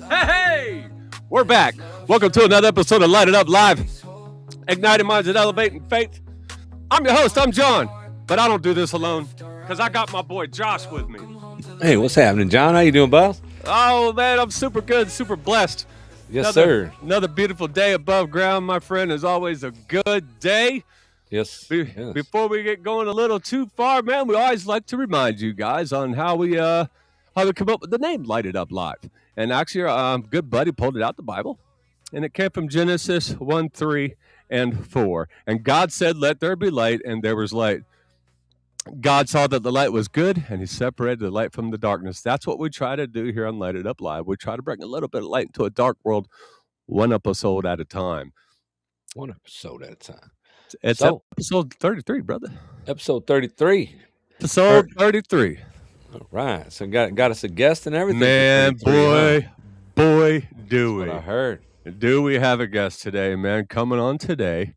Hey, we're back. Welcome to another episode of Light It Up Live, igniting minds and elevating faith. I'm your host, I'm John, but I don't do this alone because I got my boy Josh with me. Hey, what's happening, John? How you doing, boss? Oh, man, I'm super good, super blessed. Yes, sir. Another beautiful day above ground, my friend. Is always a good day. Yes. Before we get going a little too far, man, we always like to remind you guys on how we come up with the name Light It Up Live. And actually, our good buddy pulled it out the Bible, and it came from Genesis 1, 3, and 4. And God said, "Let there be light," and there was light. God saw that the light was good, and he separated the light from the darkness. That's what we try to do here on Light It Up Live. We try to bring a little bit of light into a dark world, one episode at a time. One episode at a time. It's episode 33, brother. Episode 33. Episode 33. All right. So got us a guest and everything. Man, boy, do we. That's what I heard. Do we have a guest today, man? Coming on today.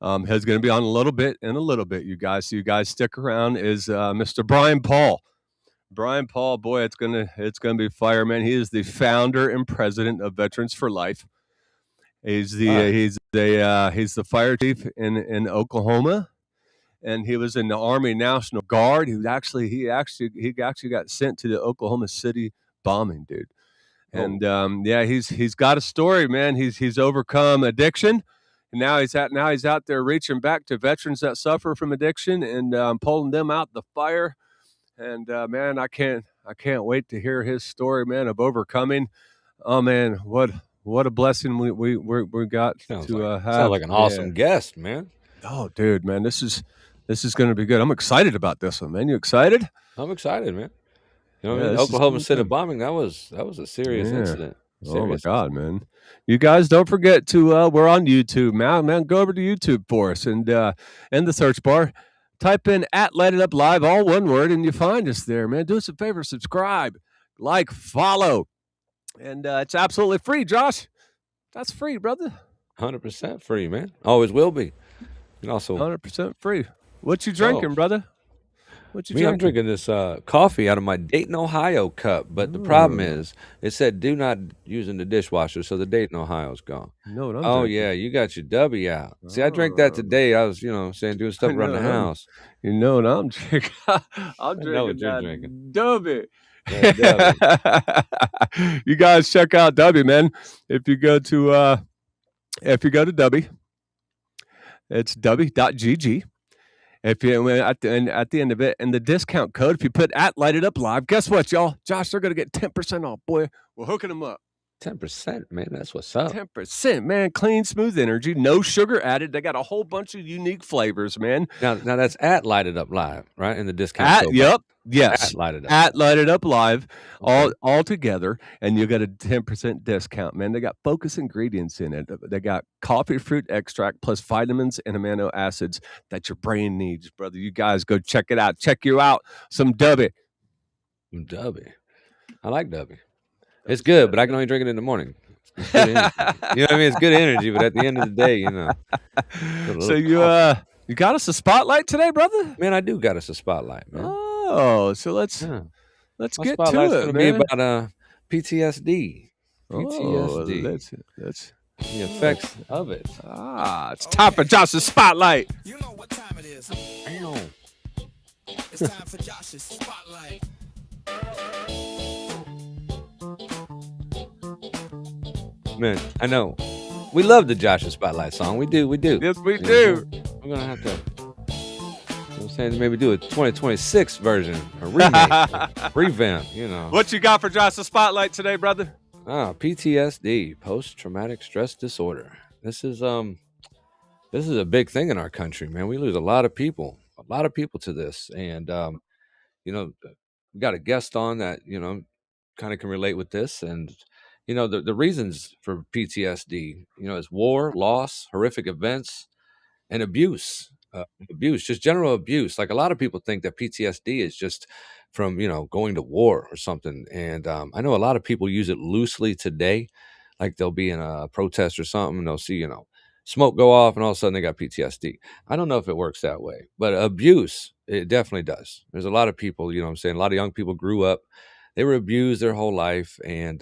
He's going to be on in a little bit, you guys. So you guys stick around. Is Mr. Brian Paul. Brian Paul, boy, it's gonna be fire, man. He is the founder and president of Veterans for Life. He's the fire chief in Oklahoma, and he was in the Army National Guard. He actually got sent to the Oklahoma City bombing, dude. And he's got a story, man. He's overcome addiction. And now he's out there reaching back to veterans that suffer from addiction and pulling them out the fire. And man, I can't wait to hear his story, man, of overcoming. Oh man, what a blessing we got Sounds to have. Sounds like an awesome guest, man. Oh, dude, man, this is going to be good. I'm excited about this one, man. You excited? I'm excited, man. You know what I mean? Oklahoma City bombing, that was a serious incident. Oh my God, man. You guys don't forget to we're on YouTube, man. Go over to YouTube for us and in the search bar, type in @Light It Up Live, all one word, and you find us there, man. Do us a favor, subscribe, like, follow. And it's absolutely free, Josh. That's free, brother. 100% free, man. Always will be. And also 100% free. What you drinking, brother? I'm drinking this coffee out of my Dayton, Ohio cup, but the problem is it said do not use in the dishwasher, so the Dayton, Ohio's gone. No, yeah, you got your W out. See, I drank that today. I was, saying doing stuff around the house. You know what I'm drinking? I'm drinking what you're drinking. W. Yeah, W. You guys check out W, man. If you go to W, it's w.gg. If you at the end of it, and the discount code, if you put @Light It Up Live, guess what, y'all? Josh, they're gonna get 10% off. Boy, we're hooking them up. 10%, man. That's what's up. 10%, man. Clean, smooth energy, no sugar added. They got a whole bunch of unique flavors, man. Now that's @Light It Up Live, right? In the discount code. Yep. Yes. @Light It Up. @Light It Up Live, Okay. all together, and you get a 10% discount, man. They got focus ingredients in it. They got coffee fruit extract plus vitamins and amino acids that your brain needs, brother. You guys go check it out. Check you out. Some W. W. I like W. It's good, but I can only drink it in the morning. It's good energy. You know what I mean? It's good energy, but at the end of the day, So you got us a spotlight today, brother? Man, I do got us a spotlight, man. Oh, so let's My get spotlight's to it, gonna man. be about PTSD. PTSD. That's The effects of it. it's time for Josh's spotlight. You know what time it is. It's time for Josh's spotlight. Man, I know. We love the Joshua Spotlight song. We do. Yes, we do. We're gonna have to. I'm saying maybe do a 2026 version, a remake, revamp. What you got for Josh's spotlight today, brother? PTSD, post-traumatic stress disorder. This is a big thing in our country, man. We lose a lot of people to this, and we got a guest on that kind of can relate with this, and the reasons for PTSD, is war, loss, horrific events, and abuse. Just general abuse. Like a lot of people think that PTSD is just from, going to war or something. And I know a lot of people use it loosely today. Like they'll be in a protest or something and they'll see, smoke go off and all of a sudden they got PTSD. I don't know if it works that way, but abuse, it definitely does. There's a lot of people, a lot of young people grew up they were abused their whole life, and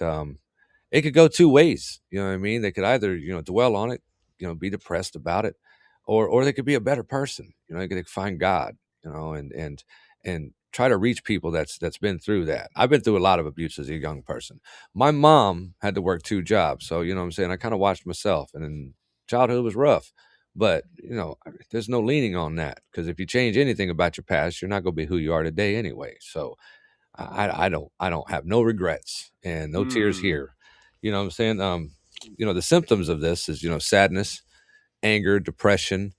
it could go two ways. You know what I mean? They could either dwell on it, be depressed about it, or they could be a better person. They could find God, and try to reach people that's been through that. I've been through a lot of abuse as a young person. My mom had to work 2 jobs, so what I'm saying, I kind of watched myself, and then childhood was rough. But there's no leaning on that, because if you change anything about your past, you're not going to be who you are today anyway. So I don't have no regrets and no tears here. You know what I'm saying? The symptoms of this is sadness, anger, depression.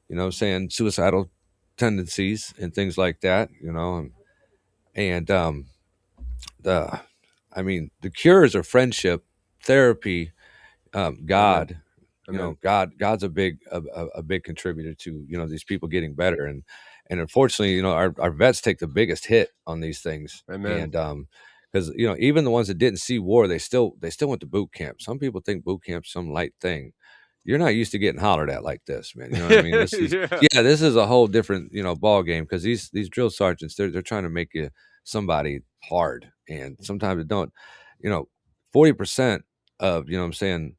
You know what I'm saying? Suicidal tendencies and things like that. And the cures are friendship, therapy, God. Amen. God's a big contributor to these people getting better, and unfortunately, our vets take the biggest hit on these things. Amen. And because even the ones that didn't see war, they still went to boot camp. Some people think boot camp's some light thing. You're not used to getting hollered at like this, man. You know what I mean? This is Yeah. this is a whole different ball game, because these drill sergeants, they're trying to make you somebody hard, and sometimes it don't. 40% of what I'm saying,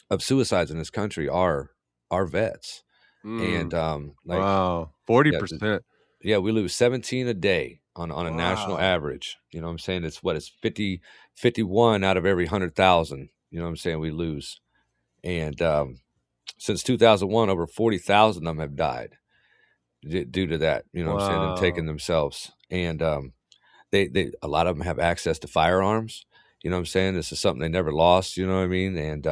of suicides in this country are vets. And like Wow. yeah, 40%. we lose 17 a day on a national Wow. average. You know what I'm saying? It's 51 out of every 100,000, you know what I'm saying, we lose. And since 2001, over 40,000 of them have died due to that, you know what I'm saying, them taking Wow. themselves. And they a lot of them have access to firearms. You know what I'm saying? This is something they never lost, you know what I mean? And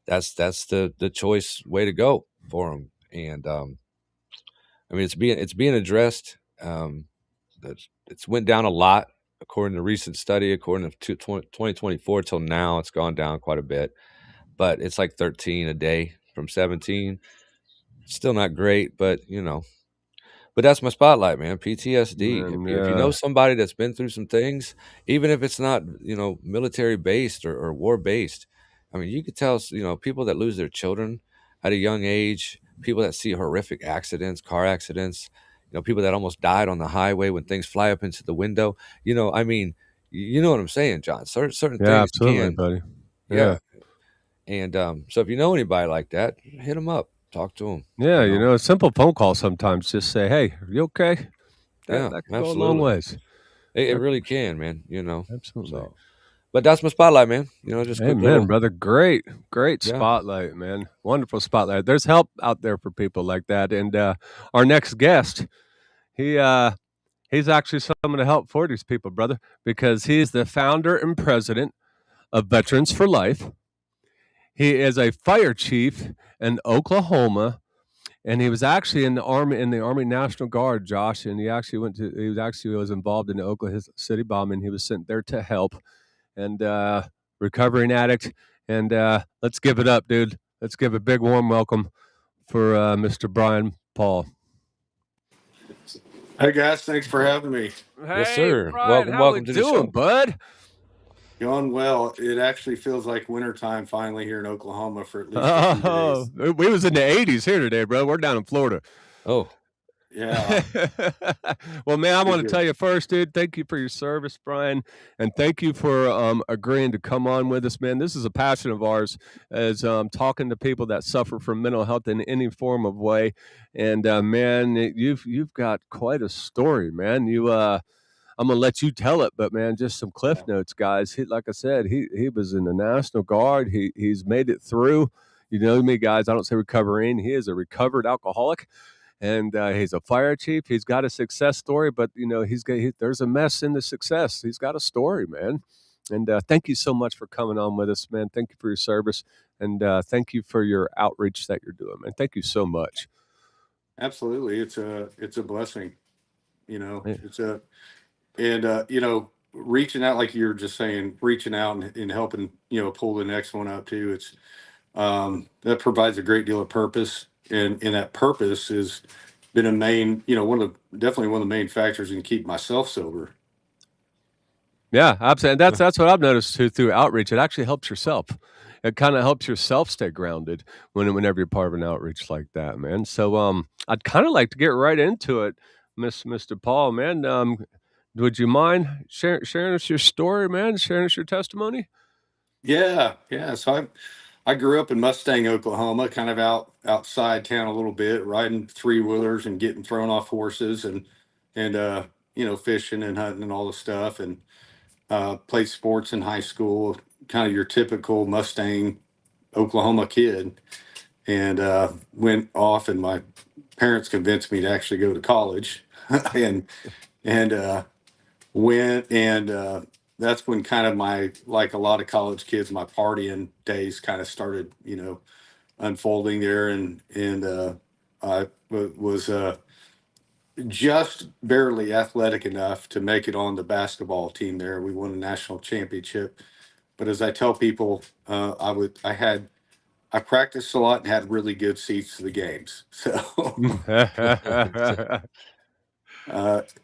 that's the choice way to go for them. And it's being addressed. It's went down a lot according to recent study. According to 2024 till now, it's gone down quite a bit, but it's like 13 a day from 17. Still not great, but But that's my spotlight, man. PTSD. Man, If you know yeah. somebody that's been through some things, even if it's not military based or war based, I mean, you could tell people that lose their children at a young age, people that see horrific accidents, car accidents, people that almost died on the highway when things fly up into the window. I mean, you know what I'm saying, John. Certain Yeah, things absolutely, can, buddy. Yeah. yeah. And so if you know anybody like that, hit them up, talk to them. Yeah, a simple phone call sometimes, just say, "Hey, are you okay?" Yeah, That could go a long absolutely. ways. It That really can, man. absolutely. So, but that's my spotlight, man. Just quick Amen, little, brother. Great, great yeah. spotlight, man. Wonderful spotlight. There's help out there for people like that. And our next guest, he he's actually someone to help for these people, brother, because he is the founder and president of Veterans for Life. He is a fire chief in Oklahoma, and he was actually in the Army National Guard, Josh. And he was involved in the Oklahoma City bombing. He was sent there to help, and recovering addict. And let's give it up, dude. Let's give a big warm welcome for Mr. Brian Paul. Hey guys, thanks for having me. Yes, Hey, sir. Brian, how we Welcome to the doing, show. bud? Going well. It actually feels like wintertime finally here in Oklahoma for at least a few Oh, days. we was in the 80s here today, bro. We're down in Florida. Oh, Yeah, Well, man, I good want to tell deal. you first, dude, thank you for your service, Brian, and thank you for agreeing to come on with us, man. This is a passion of ours, as talking to people that suffer from mental health in any form of way. And man, you've got quite a story, man. I'm gonna let you tell it, but man, just some cliff notes, guys. Like I said, he was in the National Guard. He's made it through. You know me, guys. I don't say recovering. He is a recovered alcoholic, and he's a fire chief. He's got a success story, but there's a mess in the success. He's got a story, man. And thank you so much for coming on with us, man. Thank you for your service, and thank you for your outreach that you're doing, man. Thank you so much. Absolutely. It's a blessing, you know. Yeah. It's a and reaching out like you were just saying, reaching out and helping, pull the next one up too. It's that provides a great deal of purpose, and that purpose has been a main, definitely one of the main factors in keep myself sober. Yeah, absolutely. And that's what I've noticed too through outreach. It actually helps yourself. It kind of helps yourself stay grounded whenever you're part of an outreach like that, man. So I'd kind of like to get right into it, Mr. Paul, man. would you mind sharing us your story, man? Sharing us your testimony? Yeah, yeah. So I grew up in Mustang, Oklahoma, kind of outside town a little bit, riding three wheelers and getting thrown off horses and fishing and hunting and all the stuff, and played sports in high school, kind of your typical Mustang, Oklahoma kid, and went off, and my parents convinced me to actually go to college, and went, and that's when kind of my, like a lot of college kids, my partying days kind of started, unfolding there, and was just barely athletic enough to make it on the basketball team there. We won a national championship. But as I tell people, I practiced a lot and had really good seats to the games. So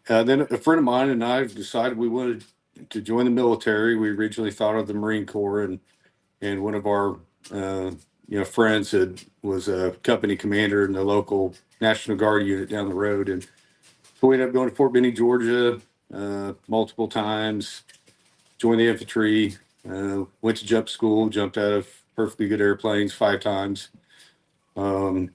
then a friend of mine and I decided we wanted to join the military. We originally thought of the Marine Corps, and one of our friends was a company commander in the local National Guard unit down the road, and so we ended up going to Fort Benning, Georgia, multiple times. Joined the infantry. Went to jump school. Jumped out of perfectly good airplanes 5 times. And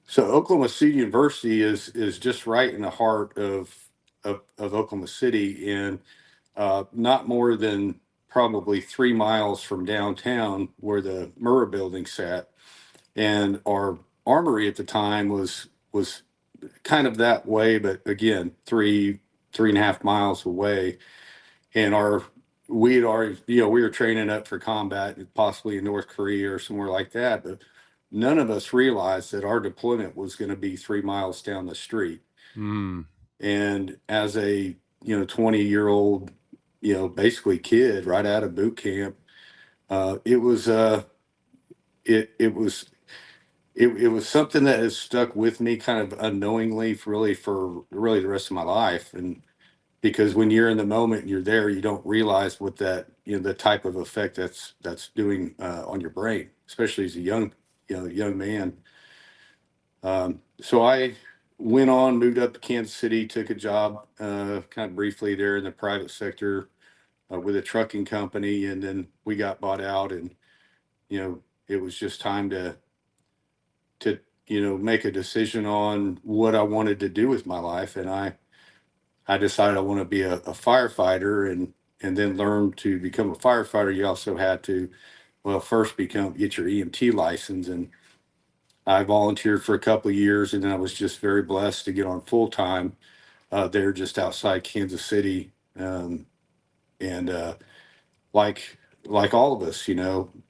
so Oklahoma City University is just right in the heart of Oklahoma City, and not more than probably 3 miles from downtown where the Murrah building sat. And our armory at the time was kind of that way, but again, 3.5 miles away. And we had already, we were training up for combat, possibly in North Korea or somewhere like that. But none of us realized that our deployment was going to be 3 miles down the street. Mm. And as a 20-year-old, basically kid right out of boot camp, it was something that has stuck with me kind of unknowingly for really the rest of my life. And because when you're in the moment and you're there, you don't realize what that, the type of effect that's doing on your brain, especially as a young man. So I went on, moved up to Kansas City, took a job kind of briefly there in the private sector with a trucking company, and then we got bought out, and it was just time to make a decision on what I wanted to do with my life, and I decided I want to be a firefighter, and then learn to become a firefighter. You also had to, well, first get your EMT license, and I volunteered for a couple of years, and then I was just very blessed to get on full time there just outside Kansas City, and like all of us,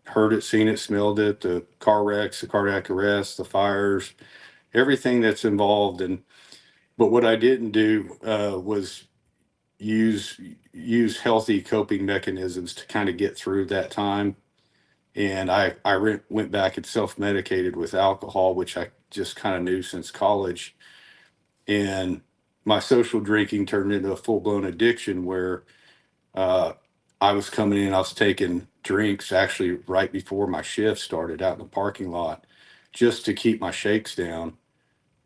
heard it, seen it, smelled it, the car wrecks, the cardiac arrests, the fires, everything that's involved. And but what I didn't do was use healthy coping mechanisms to kind of get through that time. And I went back and self-medicated with alcohol, which I just kind of knew since college. And my social drinking turned into a full-blown addiction where uh, I was coming in, I was taking drinks actually right before my shift started out in the parking lot just to keep my shakes down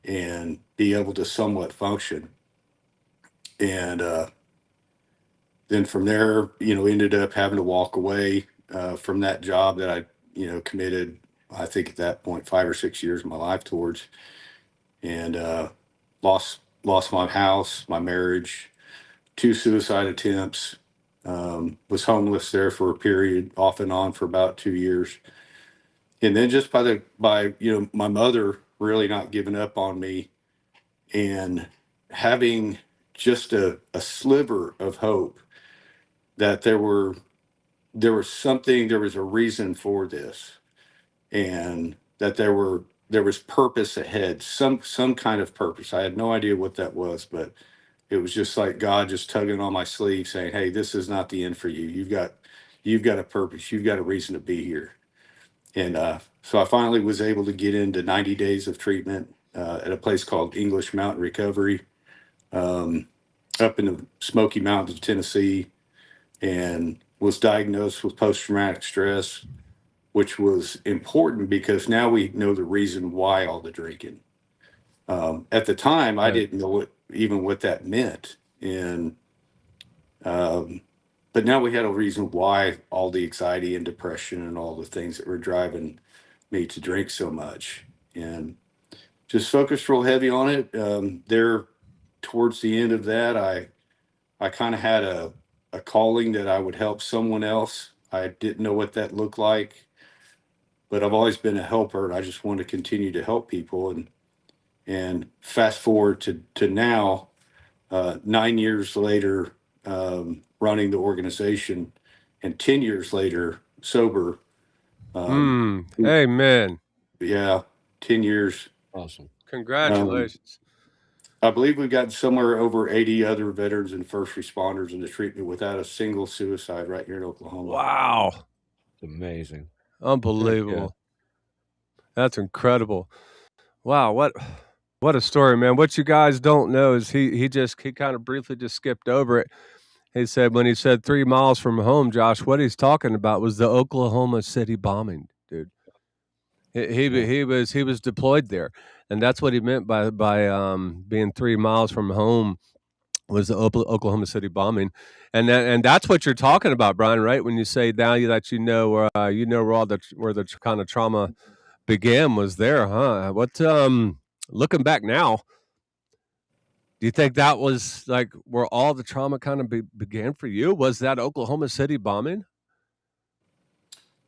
and be able to somewhat function. And then from there, ended up having to walk away from that job that I, committed, I think at that point, 5 or 6 years of my life towards, and lost my house, my marriage, 2 suicide attempts. Was homeless there for a period, off and on for about 2 years, and then just by my mother really not giving up on me and having just a sliver of hope that there was a reason for this, and that there was purpose ahead, some kind of purpose. I had no idea what that was, but it was just like God just tugging on my sleeve saying, hey, this is not the end for you. You've got a purpose, you've got a reason to be here. And so I finally was able to get into 90 days of treatment at a place called English Mountain Recovery, um, up in the Smoky Mountains of Tennessee, and was diagnosed with post traumatic stress, which was important because now we know the reason why all the drinking. At the time, I Right. didn't know even what that meant. And but now we had a reason why all the anxiety and depression and all the things that were driving me to drink so much, and just focused real heavy on it. There, towards the end of that, I kind of had a calling that I would help someone else. I didn't know what that looked like, but I've always been a helper, and I just wanted to continue to help people. And fast forward to now, 9 years later, running the organization, and 10 years later, sober. Amen. Yeah, 10 years. Awesome. Congratulations. I believe we've got somewhere over 80 other veterans and first responders in the treatment without a single suicide right here in Oklahoma. Wow. It's amazing. Unbelievable. That's incredible. Wow, what a story, man. What you guys don't know is he kind of briefly just skipped over it. He said when he said 3 miles from home, Josh, what he's talking about was the Oklahoma City bombing, dude. He was deployed there, and that's what he meant by being 3 miles from home was the Oklahoma City bombing, and that's what you're talking about, Brian, right? When you say now that you know where the kind of trauma began was there, huh? What looking back now, do you think that was like where all the trauma kind of began for you? Was that Oklahoma City bombing?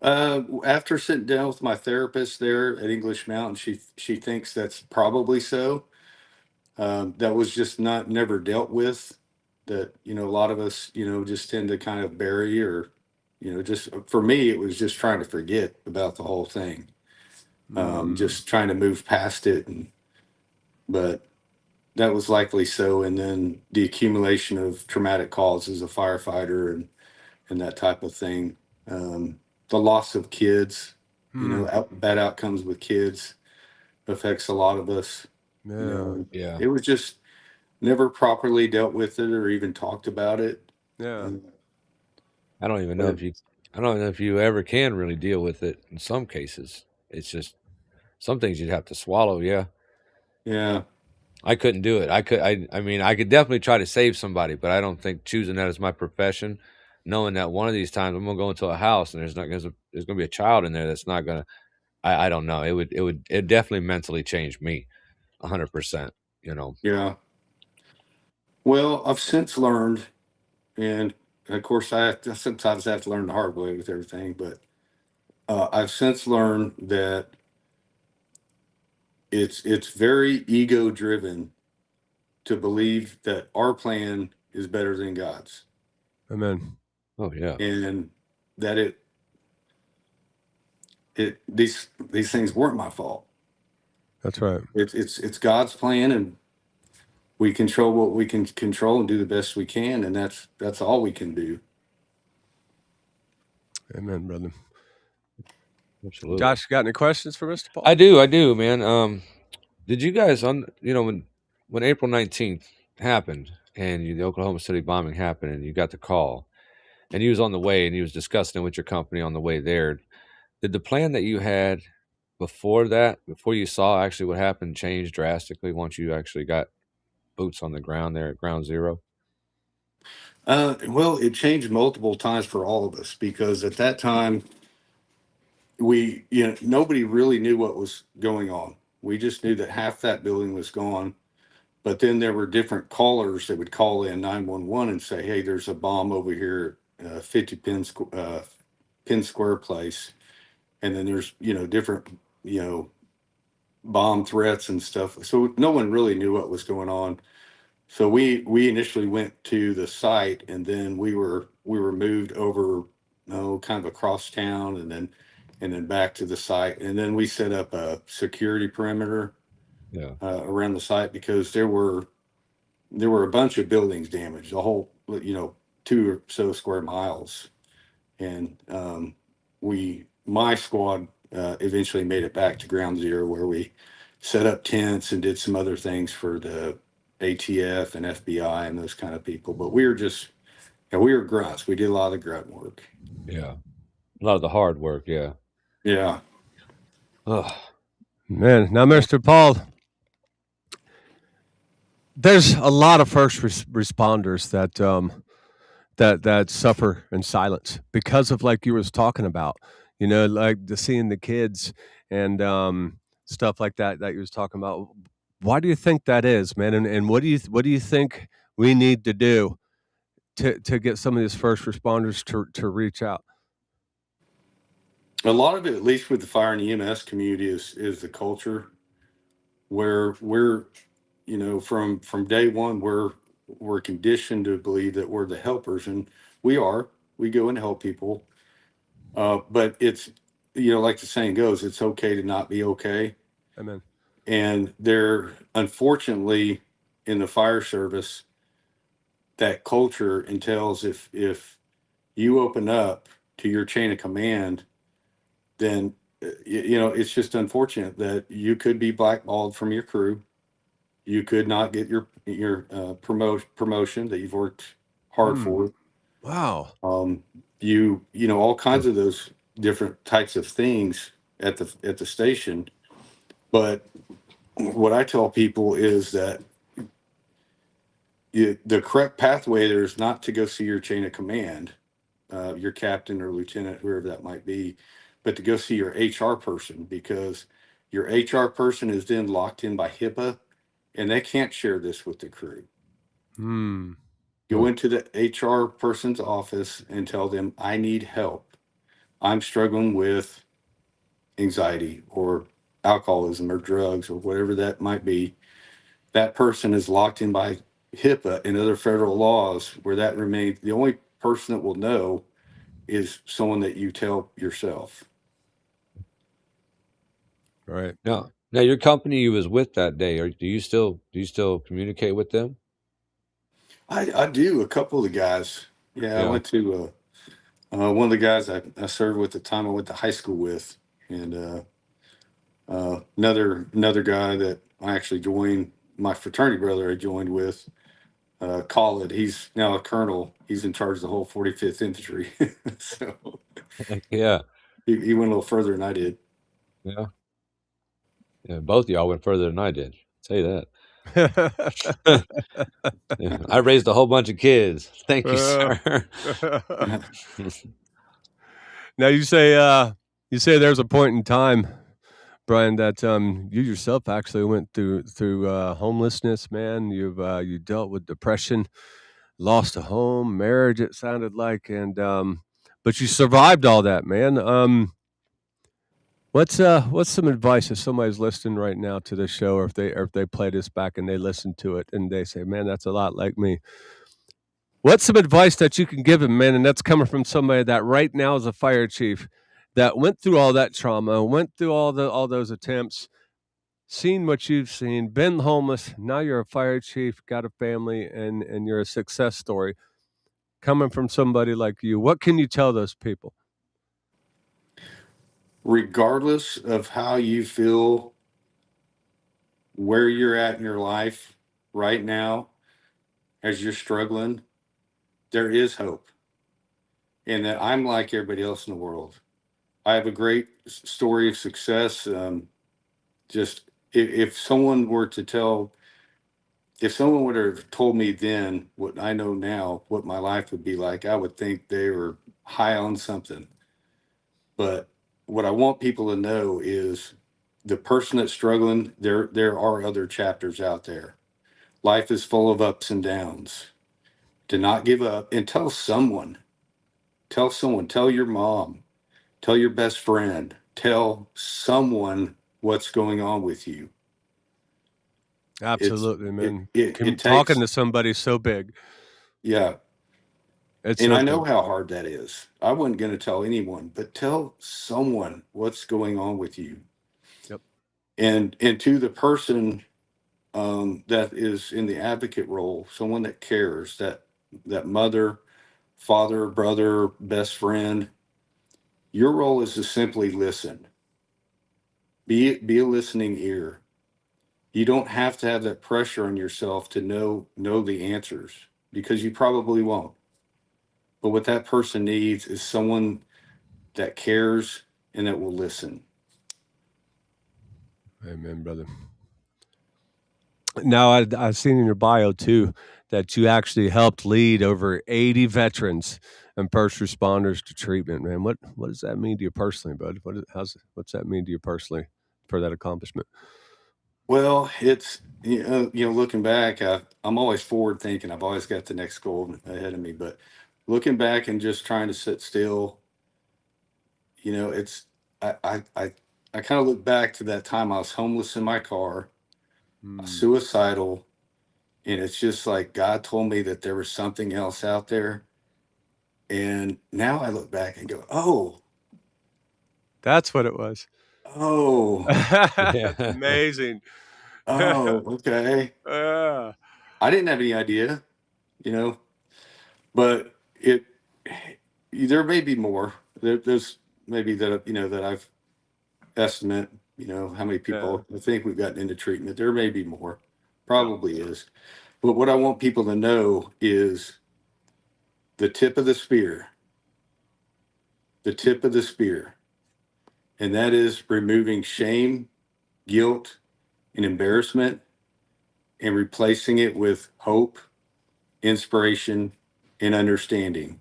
After sitting down with my therapist there at English Mountain, she thinks that's probably so. That was just never dealt with. That, a lot of us, just tend to kind of bury, or, just for me, it was just trying to forget about the whole thing. Just trying to move past it. But that was likely so. And then the accumulation of traumatic calls as a firefighter and that type of thing. The loss of kids, bad outcomes with kids affects a lot of us. Yeah. It was just never properly dealt with it or even talked about it. Yeah. I don't even know if you ever can really deal with it in some cases. It's just some things you'd have to swallow. Yeah. Yeah. I couldn't do it. I mean, I could definitely try to save somebody, but I don't think choosing that as my profession, knowing that one of these times I'm going to go into a house and there's going to be a child in there that's not going to, I don't know. It definitely mentally changed me 100%, Yeah. Well, I've since learned, and of course I sometimes have to learn the hard way with everything, but I've since learned that it's very ego driven to believe that our plan is better than God's. Amen. Oh yeah. And that these things weren't my fault. That's right. It's God's plan, and we control what we can control and do the best we can, and that's all we can do. Amen, brother. Absolutely. Josh, you got any questions for Mr. Paul? I do, man. Did you guys when April 19th happened and the Oklahoma City bombing happened and you got the call and he was on the way and he was discussing it with your company on the way there, did the plan that you had before you saw actually what happened, change drastically once you actually got boots on the ground there at ground zero? Well, it changed multiple times for all of us, because at that time nobody really knew what was going on. We just knew that half that building was gone. But then there were different callers that would call in 911 and say, "Hey, there's a bomb over here, 50 Penn Square place," and then there's different bomb threats and stuff. So no one really knew what was going on. So we initially went to the site, and then we were moved over, kind of across town, and then back to the site, and then we set up a security perimeter around the site, because there were a bunch of buildings damaged, a whole 2 or so square miles, and my squad eventually made it back to ground zero, where we set up tents and did some other things for the ATF and FBI and those kind of people. But we were grunts. We did a lot of the grunt work. Yeah, a lot of the hard work. Yeah. Man, now, Mr. Paul, there's a lot of first responders that that suffer in silence because of like you was talking about, you know, like the seeing the kids and stuff like that that you was talking about. Why do you think that is, man? And what do you think we need to do to get some of these first responders to reach out? A lot of it, at least with the fire and EMS community, is the culture where we're, you know, from day one, we're conditioned to believe that we're the helpers, and we are. We go and help people, but it's, you know, like the saying goes, it's okay to not be okay. Amen. And there, unfortunately, in the fire service, that culture entails if you open up to your chain of command, then you know it's just unfortunate that you could be blackballed from your crew. You could not get your promotion that you've worked hard Hmm. for. Wow. Um, you know all kinds of those different types of things at the station. But what I tell people is that the correct pathway there is not to go see your chain of command, your captain or lieutenant, whoever that might be, but to go see your HR person, because your HR person is then locked in by HIPAA and they can't share this with the crew. Hmm. Go into the HR person's office and tell them, I need help. I'm struggling with anxiety or alcoholism or drugs or whatever that might be. That person is locked in by HIPAA and other federal laws where that remains. The only person that will know is someone that you tell yourself. Right. Now your company you was with that day, or do you still communicate with them? I do a couple of the guys. Yeah, I Yeah. went to one of the guys I served with at the time I went to high school with, and another guy that I actually joined, my fraternity brother I joined with, Khalid. He's now a colonel. He's in charge of the whole 45th Infantry. So Yeah. he went a little further than I did. Yeah. Yeah. Both of y'all went further than I did. Say that. Yeah. I raised a whole bunch of kids. Thank you, sir. Now you say there's a point in time, Brian, that you yourself actually went through homelessness, man. You dealt with depression, lost a home, marriage. It sounded like, and but you survived all that, man. What's some advice if somebody's listening right now to this show, or if they play this back and they listen to it and they say, "Man, that's a lot like me." What's some advice that you can give them, man? And that's coming from somebody that right now is a fire chief that went through all that trauma, went through all those attempts, seen what you've seen, been homeless. Now you're a fire chief, got a family, and you're a success story. Coming from somebody like you, what can you tell those people? Regardless of how you feel, where you're at in your life right now, as you're struggling, there is hope. And that I'm like everybody else in the world. I have a great story of success. Just if someone were to tell, if someone would have told me then what I know now, what my life would be like, I would think they were high on something. But what I want people to know is the person that's struggling, there are other chapters out there. Life is full of ups and downs. To not give up and tell someone, tell your mom, tell your best friend, tell someone what's going on with you. It's Absolutely, man. it Talking takes, to somebody so big, yeah. it's And so I know big. how hard that is. I wasn't going to tell anyone, but tell someone what's going on with you. Yep. And to the person that is in the advocate role, someone that cares, that mother, father, brother, best friend, your role is to simply listen. Be a listening ear. You don't have to have that pressure on yourself to know the answers because you probably won't. But what that person needs is someone that cares and that will listen. Amen, brother. Now, I've seen in your bio too that you actually helped lead over 80 veterans and first responders to treatment. Man, what does that mean to you personally, bud? What's that mean to you personally for that accomplishment? Well, it's looking back, I'm always forward thinking. I've always got the next goal ahead of me, but looking back and just trying to sit still, it's I kind of look back to that time I was homeless in my car, Mm, suicidal, and it's just like God told me that there was something else out there. And now I look back and go, that's what it was. oh, That's Yeah. amazing. oh, okay. Yeah. I didn't have any idea, you know, but there may be more. There's maybe that that I've estimate, how many Yeah. people I think we've gotten into treatment. There may be more, probably is. But what I want people to know is the tip of the spear, the tip of the spear, and that is removing shame, guilt, and embarrassment and replacing it with hope, inspiration, and understanding.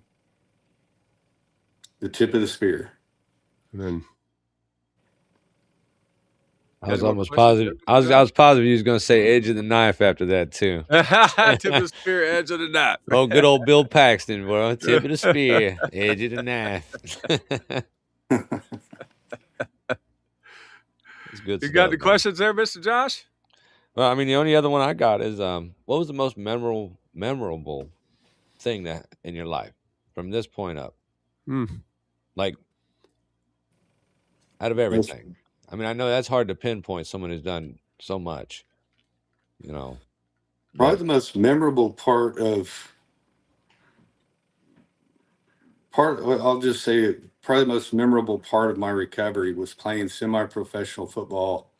The tip of the spear. And then I you had was any more almost questions there, positive. I Mr. was I Josh? was positive you was gonna say edge of the knife after that too. Tip of the spear, edge of the knife. Oh, good old Bill Paxton, bro. Tip of the spear, edge of the knife. It's good You got stuff, any man. questions there, Mr. Josh? Well, I mean, the only other one I got is what was the most memorable thing that in your life from this point up? Hmm. Like out of everything. I mean, I know that's hard to pinpoint someone who's done so much, you know. Probably But the most memorable well, I'll just say it, probably the most memorable part of my recovery was playing semi-professional football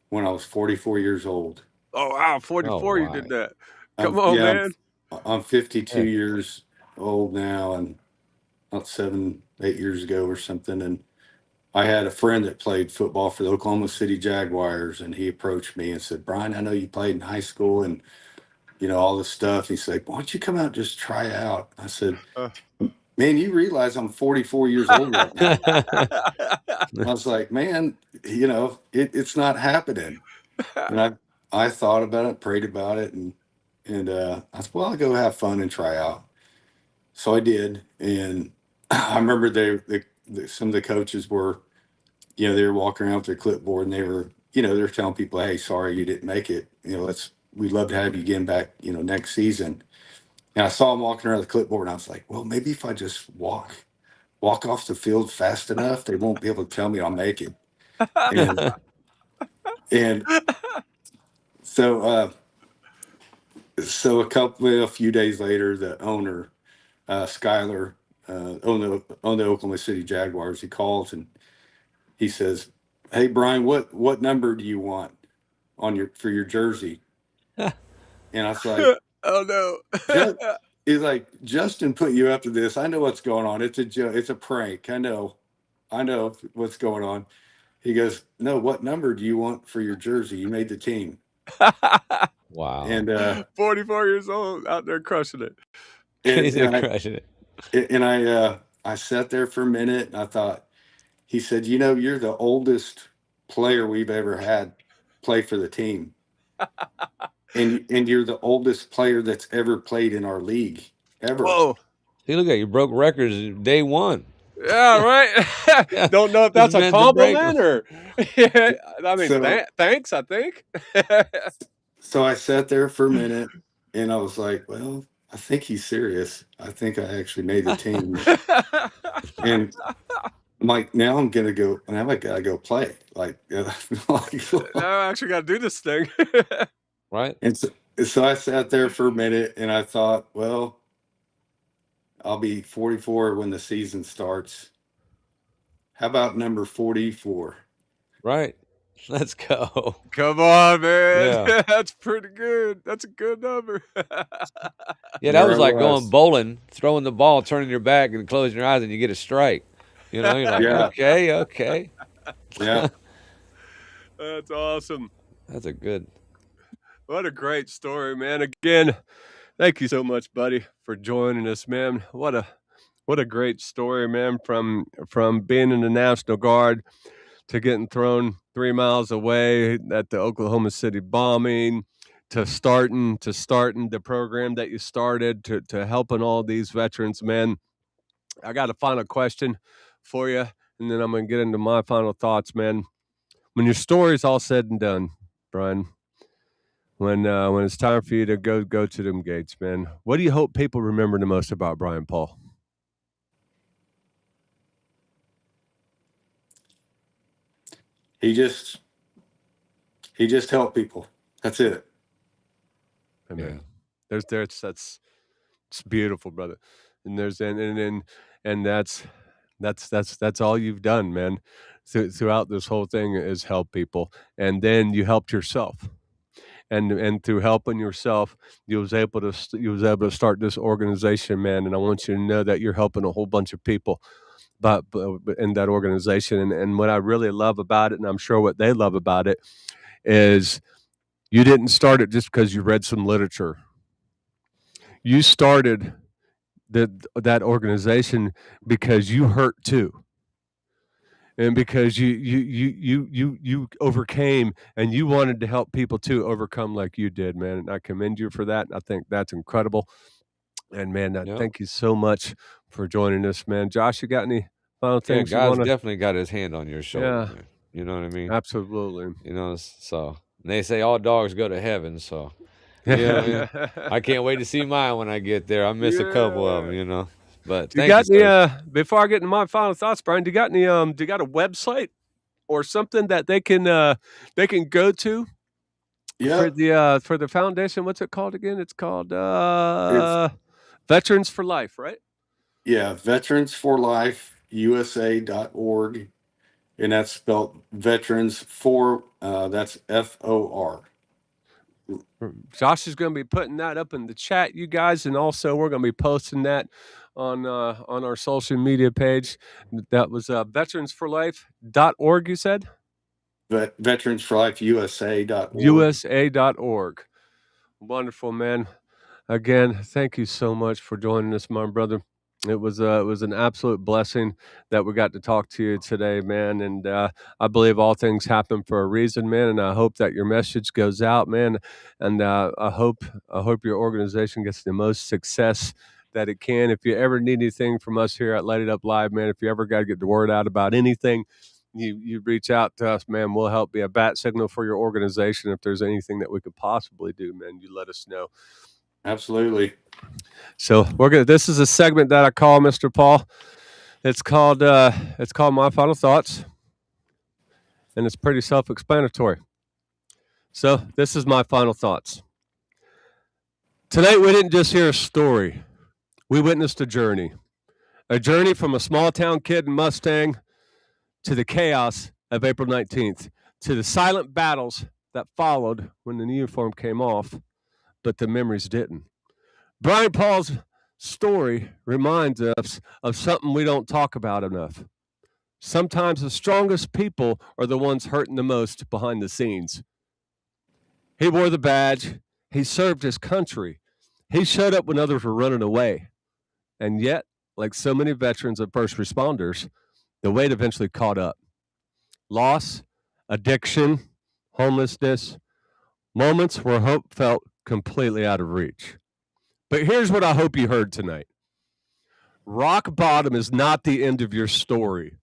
when I was 44 years old. Oh wow, oh 44 you did why? that. Come on, Yeah, man. I'm 52 Heck, years old now, and about 7, 8 years ago or something. And I had a friend that played football for the Oklahoma City Jaguars, and he approached me and said, "Brian, I know you played in high school and all this stuff." He said, "Why don't you come out and just try out?" I said, Uh, "Man, you realize I'm 44 years old right now." I was like, "Man, it's not happening." And I thought about it, prayed about it, and I said, "Well, I'll go have fun and try out." So I did, and I remember some of the coaches were, they were walking around with their clipboard, and they're telling people, "Hey, sorry you didn't make it. We'd love to have you again back, next season." And I saw them walking around with the clipboard, and I was like, "Well, maybe if I just walk off the field fast enough, they won't be able to tell me I'll make it." And and so a few days later, the owner, Skyler, owned the Oklahoma City Jaguars, he calls and he says, "Hey Brian, what number do you want for your jersey?" And I was like, oh no. "Just," he's like, "Justin put you up to this. I know what's going on. It's a joke. It's a prank. I know what's going on." He goes, "No, what number do you want for your jersey? You made the team." wow. And 44 years old out there crushing it. and He's and I crushing it. I sat there for a minute and I thought, he said, "You're the oldest player we've ever had play for the team. And you're the oldest player that's ever played in our league, ever." Whoa. See, look at you broke records day one. Yeah, right. Yeah, Don't know if was that's a meant to break them. compliment or I mean, So thanks, I think. so I sat there for a minute and I was like, "Well, I think he's serious. I think I actually made the team." And I'm like, now I gotta go play. Like, Now I actually got to do this thing. Right? and so I sat there for a minute and I thought, well, I'll be 44 when the season starts. How about number 44? Right. Let's go. Come on, man. Yeah. That's pretty good. That's a good number. Yeah, And that there I was like going was. bowling, throwing the ball, turning your back and closing your eyes and you get a strike. You know, you're like, Yeah, okay, okay. yeah. That's awesome. That's a good What a great story, man. Again, thank you so much, buddy, for joining us, man. What a great story, man. From being in the National Guard to getting thrown 3 miles away at the Oklahoma City bombing, to starting the program that you started, to helping all these veterans, man. I got a final question for you, and then I'm gonna get into my final thoughts, man. When your story's all said and done, Brian, when it's time for you to go to them gates, man, what do you hope people remember the most about Brian Paul? He just helped people. That's it. Amen. Yeah. That's it's beautiful, brother. And there's and that's all you've done, man. Throughout this whole thing is help people, and then you helped yourself. And through helping yourself, you was able to start this organization, man. And I want you to know that you're helping a whole bunch of people, but in that organization. And what I really love about it, and I'm sure what they love about it, is you didn't start it just because you read some literature. You started that organization because you hurt too, and because you overcame, and you wanted to help people too overcome like you did, man. And I commend you for that. I think that's incredible. And man, Yep. thank you so much for joining us, man. Josh, you got any final Yeah, things you God's want to? definitely got his hand on your shoulder, Yeah, man. You know what I mean? absolutely. You know, so and they say all dogs go to heaven, so yeah, I can't wait to see mine when I get there. I miss a couple of them, Yeah. you know. But Do you thank you, got any? sir. Before I get into my final thoughts, Brian, do you got any? Do you got a website or something that they can go to Yep. for the foundation? What's it called again? It's called It's Veterans for Life, right? yeah, veteransforlifeusa.org. And that's spelled veterans for that's FOR. Josh is going to be putting that up in the chat, you guys, and also we're going to be posting that on our social media page. That was veteransforlife.org, you said? Veteransforlifeusa.org. USA.org. Wonderful, man. Again, thank you so much for joining us, my brother. It was an absolute blessing that we got to talk to you today, man. And I believe all things happen for a reason, man. And I hope that your message goes out, man. And I hope your organization gets the most success that it can. If you ever need anything from us here at Light It Up Live, man, if you ever got to get the word out about anything, you reach out to us, man. We'll help be a bat signal for your organization. If there's anything that we could possibly do, man, you let us know. Absolutely. So this is a segment that I call Mr. Paul. It's called My Final Thoughts, and it's pretty self-explanatory. So this is my final thoughts. Tonight we didn't just hear a story. We witnessed a journey from a small town kid in Mustang to the chaos of April 19th, to the silent battles that followed when the uniform came off, but the memories didn't. Brian Paul's story reminds us of something we don't talk about enough. Sometimes the strongest people are the ones hurting the most behind the scenes. He wore the badge. He served his country. He showed up when others were running away. And yet, like so many veterans and first responders, the weight eventually caught up. Loss, addiction, homelessness, moments where hope felt completely out of reach. But here's what I hope you heard tonight. Rock bottom is not the end of your story,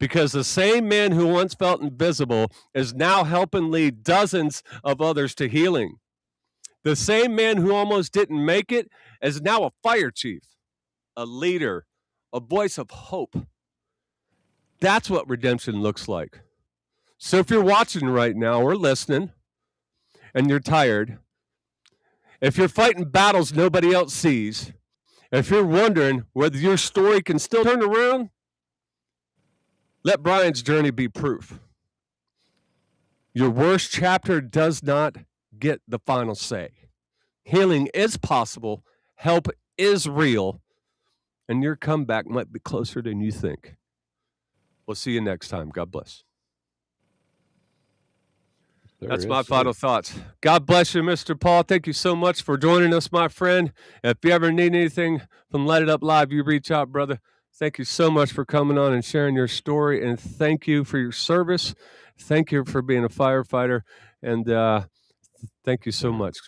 because the same man who once felt invisible is now helping lead dozens of others to healing. The same man who almost didn't make it is now a fire chief, a leader, a voice of hope. That's what redemption looks like. So if you're watching right now or listening and you're tired, if you're fighting battles nobody else sees, if you're wondering whether your story can still turn around, let Brian's journey be proof. Your worst chapter does not get the final say. Healing is possible, help is real, and your comeback might be closer than you think. We'll see you next time. God bless. That's Yes, my sir. final thoughts. God bless you, Mr. Paul. Thank you so much for joining us, my friend. If you ever need anything from Let It Up Live, you reach out, brother. Thank you so much for coming on and sharing your story. And thank you for your service. Thank you for being a firefighter. And thank you so much.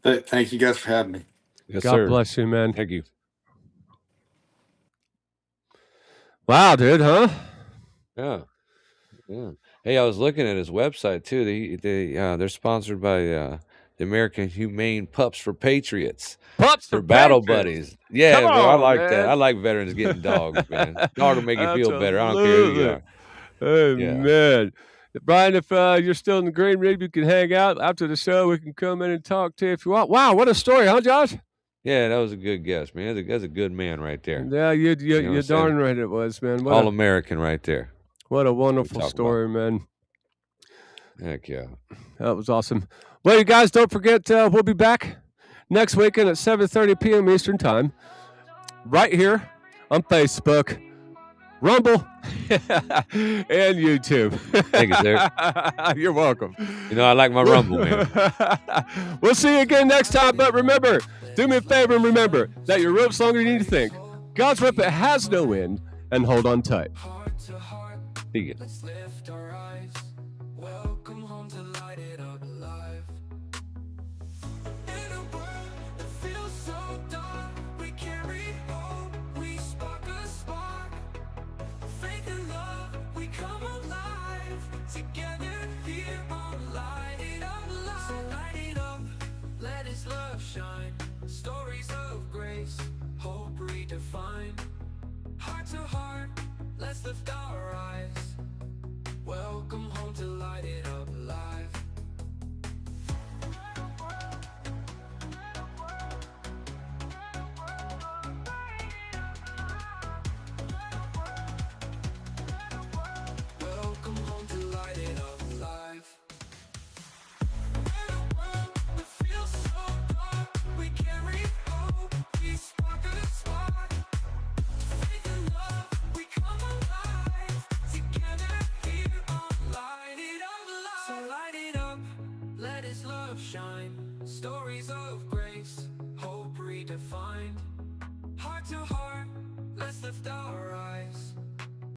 Thank you guys for having me. Yes, God sir. bless you, man. Thank you. Wow, dude, huh? Yeah. Yeah. Hey, I was looking at his website too. They're sponsored by the American Humane Pups for Patriots. Pups They're for battle Patriots. buddies. Yeah, Come bro. I on, like that. man. I like veterans getting dogs, man. Dog will make you feel better. I don't care who you Absolutely. are. Yeah. Amen. Brian, if you're still in the green room, you can hang out after the show. We can come in and talk to you if you want. Wow, what a story, huh, Josh? Yeah, that was a good guess, man. That's a good man right there. Yeah, you know what I'm you're saying? darn right it was, man. All American right there. What a wonderful talk about. story, man. Heck yeah. That was awesome. Well, you guys, don't forget, we'll be back next weekend at 7:30 p.m. Eastern Time, right here on Facebook, Rumble, and YouTube. Thank you, sir. You're welcome. You know, I like my Rumble, man. We'll see you again next time, but remember, do me a favor and remember that your rope's longer than you think. God's rope, it has no end, and hold on tight. Heart to heart, See ya. let's lift our eyes. Welcome home to light it up alive. In a world that feels so dark, we carry hope, we spark a spark. Faith and love, we come alive. Together here on Light It Up Live. So light it up, let His love shine. Stories of grace, hope redefined. Heart to heart, let's lift our eyes. Welcome home to Light It Up Live. Welcome home to Light It Up Live. In a world that feels so dark, we carry hope, we spark a spark. Faith and love, we come alive. Together here on Light It Up Live. So light it up, let His love shine. Stories of grace, hope redefined. Heart to heart, let's lift our eyes.